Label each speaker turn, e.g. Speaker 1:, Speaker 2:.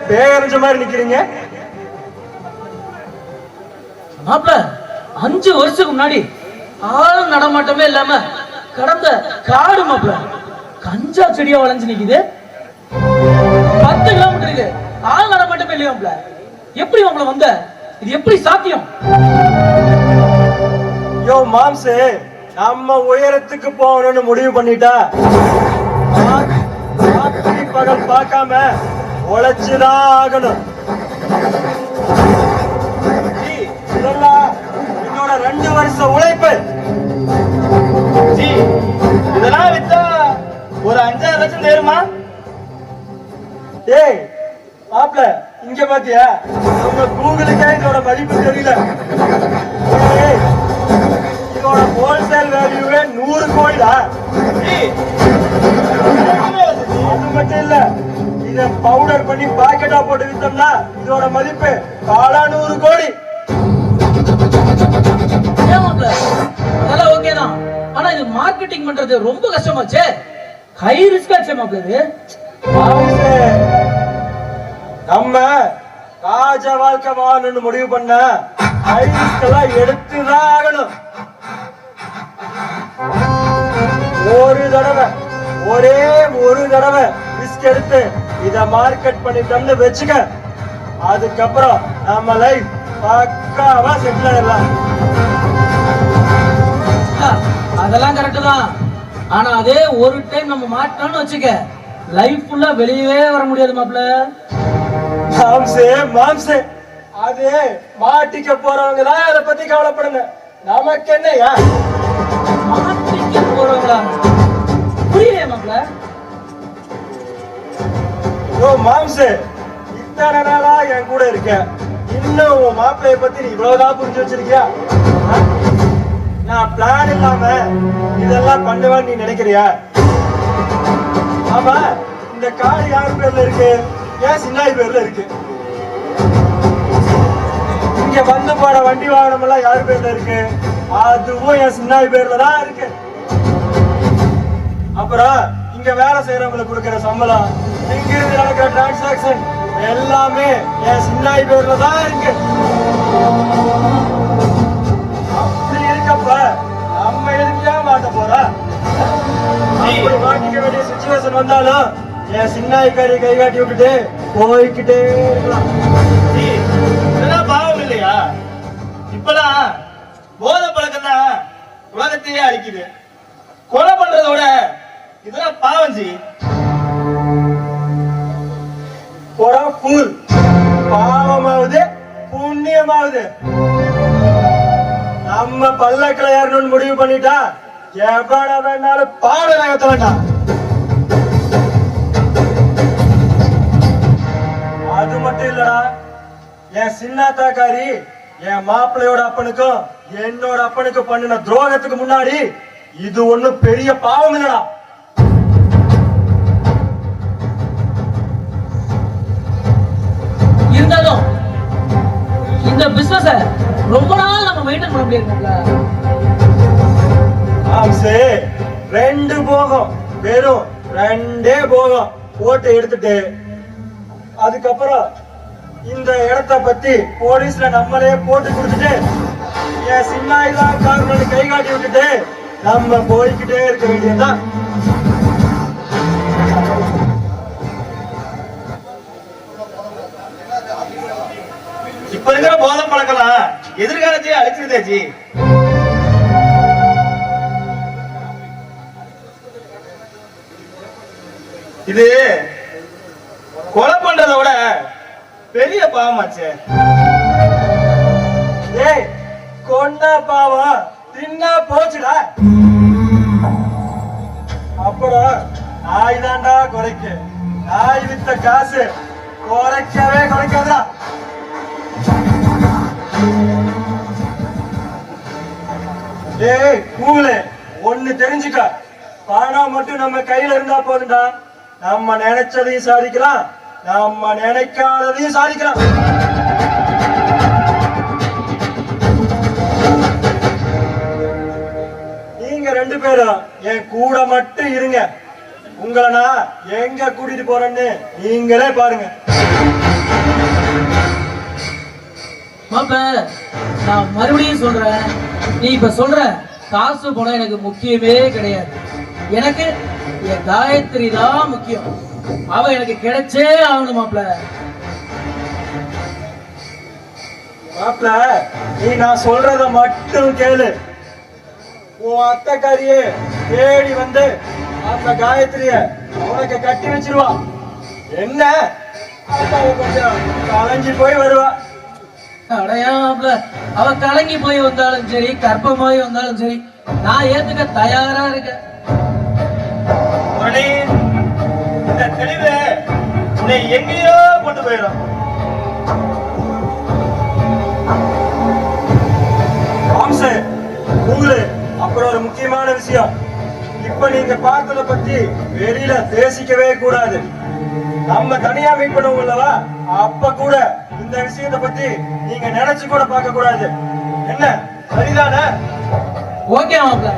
Speaker 1: பேரஞ்ச மாதிரி நிக்கிறீங்க?
Speaker 2: மாப்ள 5 வருஷத்துக்கு முன்னாடி ஆள் நடமாட்டமே இல்லாம கடந்த காடு மாப்ள கஞ்சா செடியா வளைஞ்சு நிக்குது. 10 கிலோமீட்டருக்கு ஆள் நடமாட்டமே இல்லையா மாப்ள? எப்படி மாப்ள வந்த? இது எப்படி சாத்தியம்?
Speaker 1: யோ மாம்சே, நம்ம உயரத்துக்கு போகணும்னு முடிவு பண்ணிட்டா ராத்திரி பகல் பார்க்காம உழைச்சுதான் ஆகணும். இதெல்லாம் என்னோட 2 வருஷ உழைப்பு.
Speaker 3: இதெல்லாம் வித்தா ஒரு 5-6 லட்சம் தேருமா?
Speaker 1: ஏய் மாப்ள, இங்க பாத்தியா? நம்ம கூகுளுக்கே இதோட மதிப்பு தெரியல. இதோட ஹோல்சேல் வேல்யூவே 100 கோடிடா. அது மட்டும் இல்ல, இத பவுடர் பண்ணி பாக்கெட்டா போட்டு வித்தோம்னா இதோட மதிப்பு பல 100 கோடி.
Speaker 2: அதெல்லாம் ஓகே தான். ஆனா இது மார்க்கெட்டிங் பண்றது ரொம்ப கஷ்டமாச்சே. ஹை ரிஸ்க் ஆச்சே மாப்ள இது.
Speaker 1: நம்ம ராஜ வாழ்க்கை வாழணும்னு முடிவு பண்ண ஹை ரிஸ்க் எல்லாம் எடுத்துதான் ஆகணும். ஒரே ஒரு தடவை ரிஸ்க் எடுத்து இத மார்க்கெட் பண்ணிட்டோம்னு வச்சுக்க, அதுக்கப்புறம் நம்ம லைஃப் பக்காவா செட்டில் ஆயிடலாம்.
Speaker 2: அதெல்லாம் கரெக்ட் தான். ஆனா அதே ஒரு டைம் நம்ம மாட்டோம்னு வச்சுக்க, லைஃப் ஃபுல்லா வெளியவே வர முடியாது மாப்ள.
Speaker 1: மாம்சே, அது மாட்டிக்க போறவங்க தான் அதை பத்தி கவலைப்படுங்க. நமக்கு என்னையா?
Speaker 2: மாட்டிக்க போறவங்களா? புரியலையே மாப்ள.
Speaker 1: ஓ மாம்சே, இத்தனை நாளா என் கூட இருக்க, இன்னும் உன் மாப்பிளைய பத்தி நீ இவ்வளவுதான் புரிஞ்சு வச்சிருக்கியா? நான் பிளான் இல்லாம இதெல்லாம் பண்ணுவேன்னு நீ நினைக்கிறியா? ஆமா, இந்த கார் யார் பேர்ல இருக்கு? ஏன் சின்னாய் பேர்ல இருக்கு. இங்க வந்து போற வண்டி வாகனம் எல்லாம் யார் பேர்ல இருக்கு? அதுவும் என் சின்னாய் பேர்ல தான் இருக்கு. அப்புறம் இங்க வேலை செய்யறவங்களுக்கு கொடுக்கிற சம்பளம், இங்க இருந்து நடக்கிற டிரான்சாக்சன் எல்லாமே என் சின்னாய் பேர்ல தான் இருக்கு. அப்படி இருக்கப்ப நம்ம எதுக்கே மாட்ட போறா? அப்படி மாட்டிக்க வேண்டிய சிச்சுவேஷன் வந்தாலும் என் சின்னாய்க்காரி கை காட்டி விட்டுட்டு போய்கிட்டே இருக்கலாம்.
Speaker 3: இதெல்லாம் பாவம் இல்லையா? இப்பெல்லாம் போதை பழக்கம் தான் உலகத்தையே அழிக்குது. கொலை பண்றதோட இதெல்லாம் பாவம் ஜி.
Speaker 1: பாவமாவது புண்ணியமாவது நம்ம பல்லக்கில ஏறணும்னு முடிவு பண்ணிட்டா எவ்வளவு வேணாலும் பாடல ஏத்த வேண்டாம். அது மட்டும் இல்லடா, என் சின்னாத்தாக்காரி என் மாப்பிள்ளையோட அப்பனுக்கும் என்னோட அப்பனுக்கும் பண்ணின துரோகத்துக்கு முன்னாடி இது ஒண்ணும் பெரிய பாவம் இல்லடா.
Speaker 2: இருந்தாலும் இந்த பிசினஸ ரொம்ப நாள் நம்ம மெயின்டைன் பண்ண முடியாது.
Speaker 1: 2 போகம், வெறும் 2 போகம் போட்டு எடுத்துட்டு அதுக்கப்புறம் இந்த இடத்த பத்தி போலீஸ்ல நம்மளே போட்டு கொடுத்துட்டு என் சின்னாய்தான் காரணம் கை காட்டி விட்டுட்டு நம்ம போய்கிட்டே இருக்க வேண்டியதுதான்.
Speaker 3: இப்ப இருக்கிற போதை பழக்கலாம் எதிர்காலத்தையே அழிச்சிருதேச்சி. இது கொலை பண்றதை விட பெரிய பாவமாச்சு.
Speaker 1: ஏய், கொண்டா பாவம் தின்னா போச்சுடா. அப்புறம் நாய் தாண்டா குறைக்கு. நாய் வித்த காசு குறைக்கவே குறைக்காதா. ஏய் கூகுளே, ஒண்ணு தெரிஞ்சுக்க, பணம் மட்டும் நம்ம கையில இருந்தா போதுண்டா. நம்ம நினைச்சதையும் சாதிக்கலாம், நம்ம நினைக்காததையும் சாதிக்கலாம். நீங்க 2 பேரும் என் கூட மட்டும் இருங்க. உங்களை நான் எங்க கூட்டிட்டு போறேன்னு நீங்களே பாருங்க.
Speaker 2: மாப்பிள நான் மறுபடியும் சொல்றேன், நீ இப்ப சொல்ற காசு பணம் எனக்கு முக்கியமே கிடையாது. எனக்கு என் காயத்ரி தான் முக்கியம். அவ எனக்கு கிடைச்சே ஆகணும் மாப்பிள.
Speaker 1: மாப்பிள நீ நான் சொல்றத மட்டும் கேளு. உன் அத்தைக்காரியே தேடி வந்து அந்த காயத்ரிய உனக்கு கட்டி வச்சிருவா. என்ன அப்ப அவ கொஞ்சம் கலைஞ்சி போய் வருவா.
Speaker 2: அடையா மாப்பிள, அவ கலங்கி போய் வந்தாலும் சரி, கர்ப்பமாய் வந்தாலும் சரி, நான் ஏத்துக்க தயாரா இருக்கேன்.
Speaker 3: முரளி, இந்த தெளிவு உன்னை எங்கேயோ கொண்டு போயிடும்.
Speaker 1: மாம்சே, உங்களு அப்புறம் ஒரு முக்கியமான விஷயம். இப்ப நீங்க பார்த்தத பத்தி வெளியில பேசிக்கவே கூடாது. நம்ம தனியா மீட் பண்ணுவோம் அல்லவா, அப்ப கூட இந்த விஷயத்தை பத்தி நீங்க நினைச்சு கூட பார்க்க கூடாது. என்ன சரிதானே?
Speaker 2: ஓகே மாப்பிள.